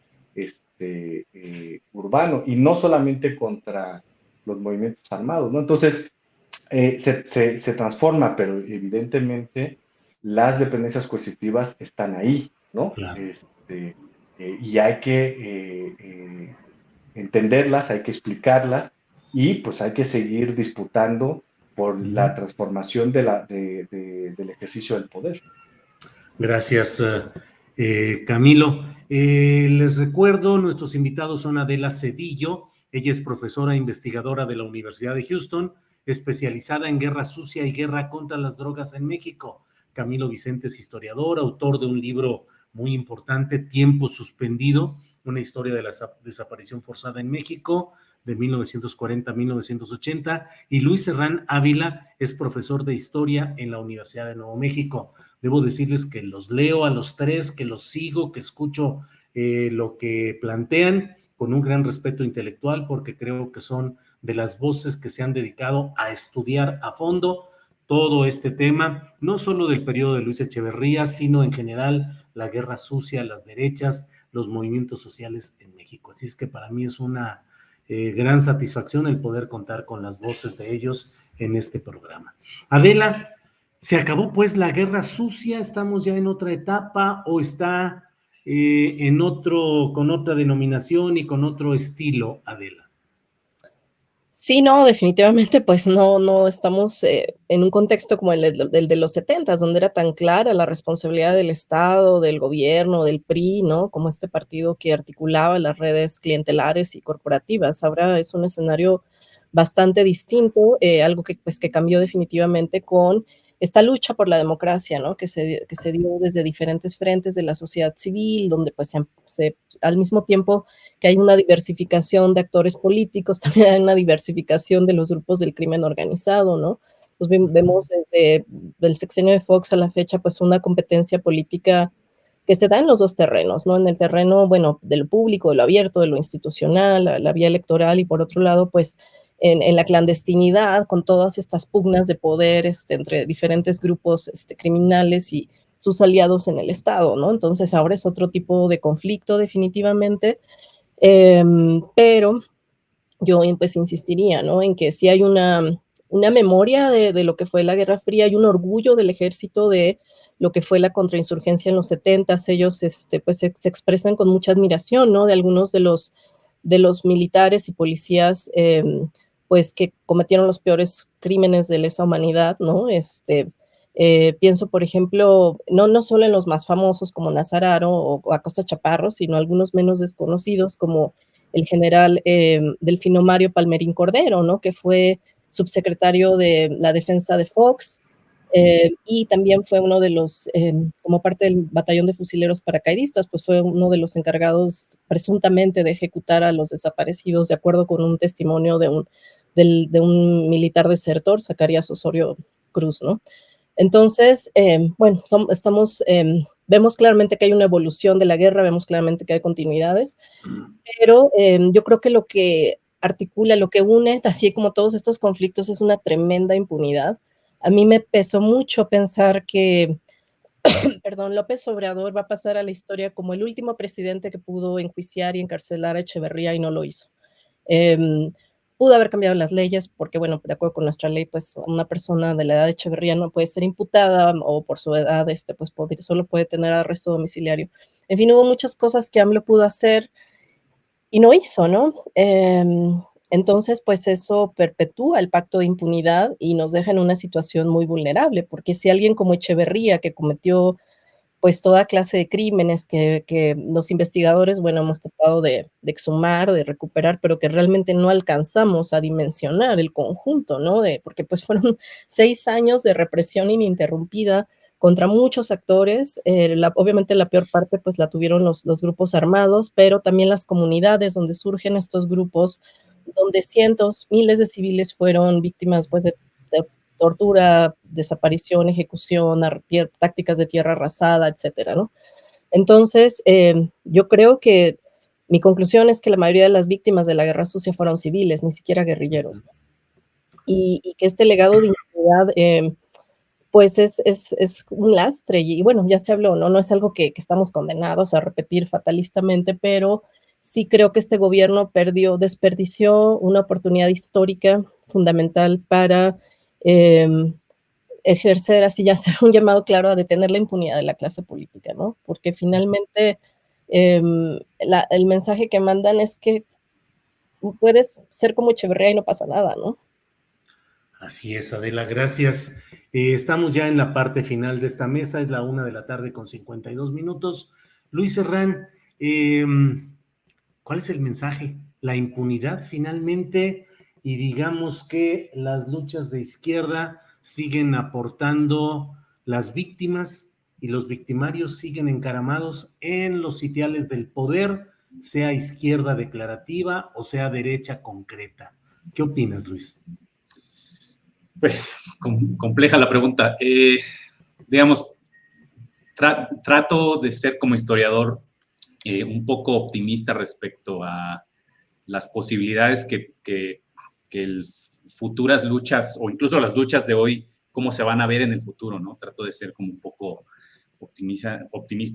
urbano, y no solamente contra los movimientos armados, ¿no? Entonces, se transforma, pero evidentemente las dependencias coercitivas están ahí, ¿no? Claro. Y hay que entenderlas, hay que explicarlas y pues hay que seguir disputando por la transformación del ejercicio del poder. Gracias, Camilo. Les recuerdo, nuestros invitados son Adela Cedillo, ella es profesora e investigadora de la Universidad de Houston, especializada en guerra sucia y guerra contra las drogas en México. Camilo Vicente es historiador, autor de un libro muy importante, Tiempo Suspendido, una historia de la desaparición forzada en México de 1940 a 1980, y Luis Herrán Ávila es profesor de historia en la Universidad de Nuevo México. Debo decirles que los leo a los tres, que los sigo, que escucho lo que plantean con un gran respeto intelectual, porque creo que son de las voces que se han dedicado a estudiar a fondo todo este tema, no solo del periodo de Luis Echeverría, sino en general la guerra sucia, las derechas, los movimientos sociales en México. Así es que para mí es una gran satisfacción el poder contar con las voces de ellos en este programa. Adela, ¿se acabó pues la guerra sucia? ¿Estamos ya en otra etapa o está con otra denominación y con otro estilo, Adela? Sí, no, definitivamente, pues no estamos en un contexto como el de los 70s, donde era tan clara la responsabilidad del Estado, del gobierno, del PRI, ¿no? Como este partido que articulaba las redes clientelares y corporativas. Ahora es un escenario bastante distinto, algo que cambió definitivamente con esta lucha por la democracia, ¿no? Que se dio desde diferentes frentes de la sociedad civil, donde pues al mismo tiempo que hay una diversificación de actores políticos, también hay una diversificación de los grupos del crimen organizado, ¿no? Pues vemos desde el sexenio de Fox a la fecha, pues una competencia política que se da en los dos terrenos, ¿no? En el terreno, bueno, de lo público, de lo abierto, de lo institucional, la vía electoral, y por otro lado, pues en la clandestinidad, con todas estas pugnas de poder entre diferentes grupos criminales y sus aliados en el Estado, ¿no? Entonces ahora es otro tipo de conflicto definitivamente, pero yo pues insistiría, ¿no? En que sí hay una memoria de lo que fue la Guerra Fría, hay un orgullo del ejército de lo que fue la contrainsurgencia en los 70s. Ellos pues se expresan con mucha admiración, ¿no? De algunos de los militares y policías pues que cometieron los peores crímenes de lesa humanidad, ¿no? Pienso, por ejemplo, no solo en los más famosos como Nazararo o Acosta Chaparro, sino algunos menos desconocidos como el general Delfino Mario Palmerín Cordero, ¿no? Que fue subsecretario de la defensa de Fox, y también fue uno de los, como parte del batallón de fusileros paracaidistas, pues fue uno de los encargados presuntamente de ejecutar a los desaparecidos, de acuerdo con un testimonio de un militar desertor, Zacarías Osorio Cruz, ¿no? Entonces, bueno, vemos claramente que hay una evolución de la guerra, vemos claramente que hay continuidades, pero yo creo que lo que articula, lo que une, así como todos estos conflictos, es una tremenda impunidad. A mí me pesó mucho pensar que, perdón, López Obrador va a pasar a la historia como el último presidente que pudo enjuiciar y encarcelar a Echeverría y no lo hizo. Pudo haber cambiado las leyes porque, bueno, de acuerdo con nuestra ley, pues una persona de la edad de Echeverría no puede ser imputada, o por su edad, pues solo puede tener arresto domiciliario. En fin, hubo muchas cosas que AMLO pudo hacer y no hizo, ¿no? Entonces, pues eso perpetúa el pacto de impunidad y nos deja en una situación muy vulnerable, porque si alguien como Echeverría, que cometió pues toda clase de crímenes que los investigadores, bueno, hemos tratado de exhumar, de recuperar, pero que realmente no alcanzamos a dimensionar el conjunto, ¿no? Porque pues fueron 6 años de represión ininterrumpida contra muchos actores. Obviamente la peor parte pues la tuvieron los grupos armados, pero también las comunidades donde surgen estos grupos, donde cientos, miles de civiles fueron víctimas pues de tortura, desaparición, ejecución, tácticas de tierra arrasada, etcétera, ¿no? Entonces, yo creo que mi conclusión es que la mayoría de las víctimas de la guerra sucia fueron civiles, ni siquiera guerrilleros, ¿no? Y que este legado de impunidad, pues es un lastre, y bueno, ya se habló, ¿no? No es algo que estamos condenados a repetir fatalistamente, pero sí creo que este gobierno desperdició una oportunidad histórica fundamental para ejercer, así ya hacer un llamado claro a detener la impunidad de la clase política, ¿no? Porque finalmente el mensaje que mandan es que puedes ser como Echeverría y no pasa nada, ¿no? Así es, Adela, gracias. Estamos ya en la parte final de esta mesa, es la 1:00 con 52 minutos. Luis Herrán, ¿cuál es el mensaje? La impunidad finalmente, y digamos que las luchas de izquierda siguen aportando las víctimas y los victimarios siguen encaramados en los sitiales del poder, sea izquierda declarativa o sea derecha concreta. ¿Qué opinas, Luis? Pues, compleja la pregunta. Digamos, trato de ser como historiador un poco optimista respecto a las posibilidades que futuras luchas, o incluso las luchas de hoy, cómo se van a ver en el futuro, ¿no? Trato de ser como un poco optimista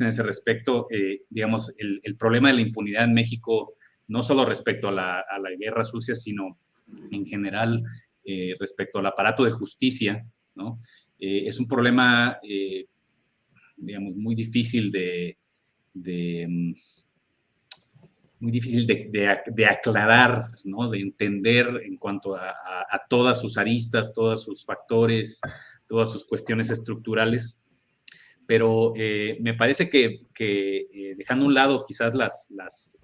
en ese respecto. Digamos, el problema de la impunidad en México, no solo respecto a la guerra sucia, sino en general respecto al aparato de justicia, ¿no? Es un problema, digamos, muy difícil de aclarar, ¿no? De entender en cuanto a todas sus aristas, todos sus factores, todas sus cuestiones estructurales. Pero me parece que dejando a un lado quizás las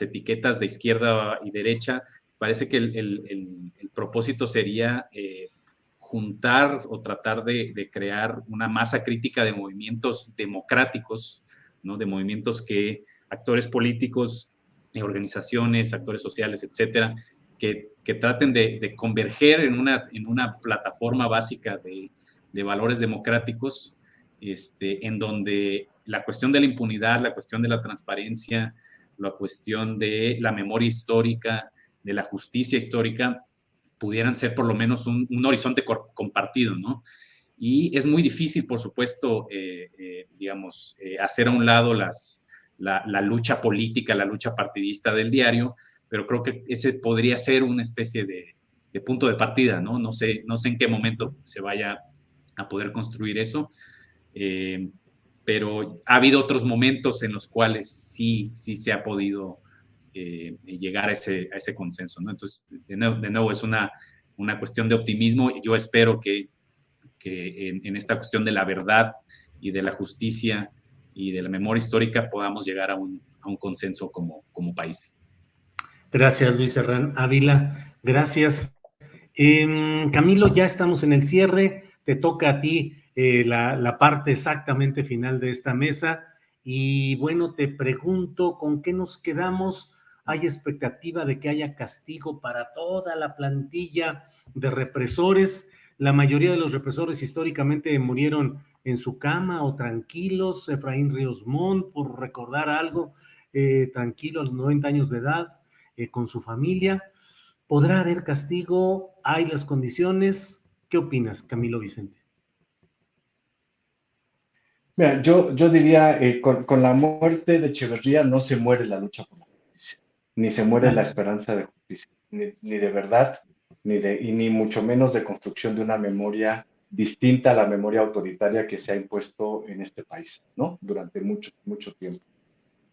etiquetas de izquierda y derecha, parece que el propósito sería juntar o tratar de crear una masa crítica de movimientos democráticos, ¿no? De movimientos que actores políticos, organizaciones, actores sociales, etcétera, que traten de converger en una plataforma básica de valores democráticos, en donde la cuestión de la impunidad, la cuestión de la transparencia, la cuestión de la memoria histórica, de la justicia histórica, pudieran ser por lo menos un horizonte compartido, ¿no? Y es muy difícil, por supuesto, digamos, hacer a un lado la lucha política, la lucha partidista del diario, pero creo que ese podría ser una especie de punto de partida, ¿no? No sé en qué momento se vaya a poder construir eso, pero ha habido otros momentos en los cuales sí se ha podido llegar a ese consenso, ¿no? Entonces, de nuevo es una cuestión de optimismo. Yo espero que en esta cuestión de la verdad y de la justicia y de la memoria histórica podamos llegar a un consenso como país. Gracias, Luis Herrán Ávila. Gracias. Camilo, ya estamos en el cierre. Te toca a ti la parte exactamente final de esta mesa. Y bueno, te pregunto, ¿con qué nos quedamos? ¿Hay expectativa de que haya castigo para toda la plantilla de represores? La mayoría de los represores históricamente murieron en su cama o tranquilos. Efraín Ríos Montt, por recordar algo, tranquilo a los 90 años de edad, con su familia. ¿Podrá haber castigo? ¿Hay las condiciones? ¿Qué opinas, Camilo Vicente? Mira, yo diría, con la muerte de Echeverría no se muere la lucha por la justicia, ni se muere la esperanza de justicia, ni de verdad, ni mucho menos de construcción de una memoria distinta a la memoria autoritaria que se ha impuesto en este país, ¿no? Durante mucho tiempo.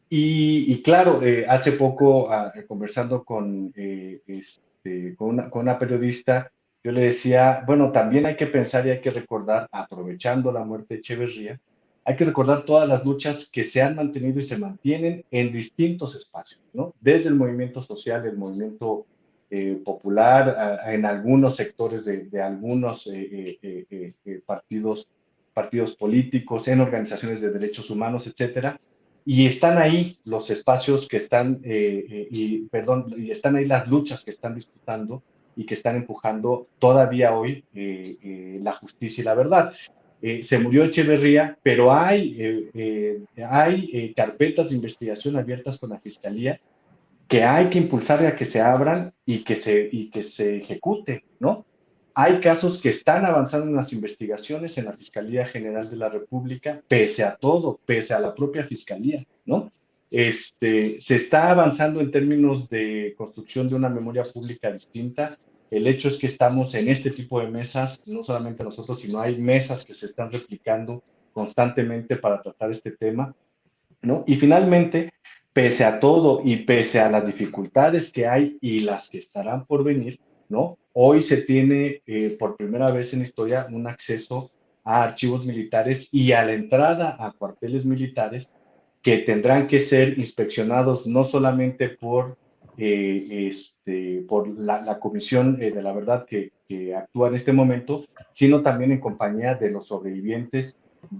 Y claro, hace poco, conversando con una periodista, yo le decía, bueno, también hay que pensar y hay que recordar, aprovechando la muerte de Echeverría, hay que recordar todas las luchas que se han mantenido y se mantienen en distintos espacios, ¿no? Desde el movimiento social, el movimiento popular, en algunos sectores de algunos partidos políticos, en organizaciones de derechos humanos, etcétera. Y están ahí los espacios que están, y están ahí las luchas que están disputando y que están empujando todavía hoy la justicia y la verdad. Se murió Echeverría, pero hay carpetas de investigación abiertas con la Fiscalía que hay que impulsar a que se abran y que se ejecute, ¿no? Hay casos que están avanzando en las investigaciones en la Fiscalía General de la República, pese a todo, pese a la propia Fiscalía, ¿no? Se está avanzando en términos de construcción de una memoria pública distinta. El hecho es que estamos en este tipo de mesas, no solamente nosotros, sino hay mesas que se están replicando constantemente para tratar este tema, ¿no? Y finalmente, pese a todo y pese a las dificultades que hay y las que estarán por venir, ¿no? Hoy se tiene por primera vez en la historia un acceso a archivos militares y a la entrada a cuarteles militares que tendrán que ser inspeccionados no solamente por la Comisión de la Verdad que actúa en este momento, sino también en compañía de los sobrevivientes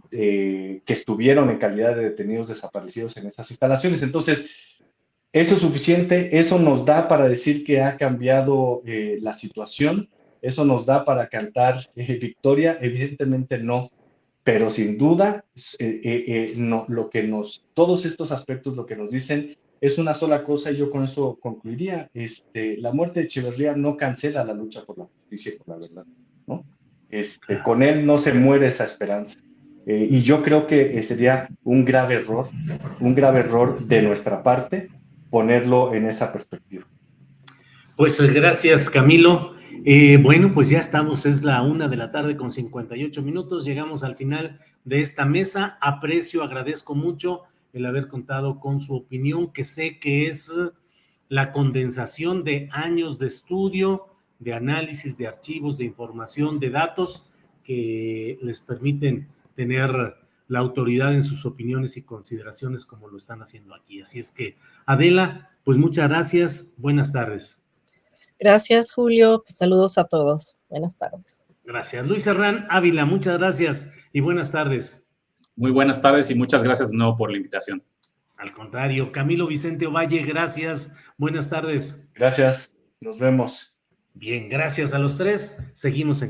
que estuvieron en calidad de detenidos desaparecidos en estas instalaciones. Entonces, eso es suficiente, eso nos da para decir que ha cambiado la situación, eso nos da para cantar victoria, evidentemente no, pero sin duda, no, todos estos aspectos lo que nos dicen es una sola cosa y yo con eso concluiría. La muerte de Echeverría no cancela la lucha por la justicia y por la verdad, ¿no? Con él no se muere esa esperanza. Y yo creo que sería un grave error de nuestra parte ponerlo en esa perspectiva. Pues gracias, Camilo. Bueno, pues ya estamos, es la 1:58 p.m, llegamos al final de esta mesa. Aprecio, agradezco mucho el haber contado con su opinión, que sé que es la condensación de años de estudio, de análisis, de archivos, de información, de datos que les permiten tener la autoridad en sus opiniones y consideraciones como lo están haciendo aquí. Así es que, Adela, pues muchas gracias, buenas tardes. Gracias, Julio. Pues saludos a todos. Buenas tardes. Gracias. Luis Herrán Ávila, muchas gracias y buenas tardes. Muy buenas tardes y muchas gracias de nuevo por la invitación. Al contrario, Camilo Vicente Ovalle, gracias. Buenas tardes. Gracias. Nos vemos. Bien, gracias a los tres. Seguimos en contacto.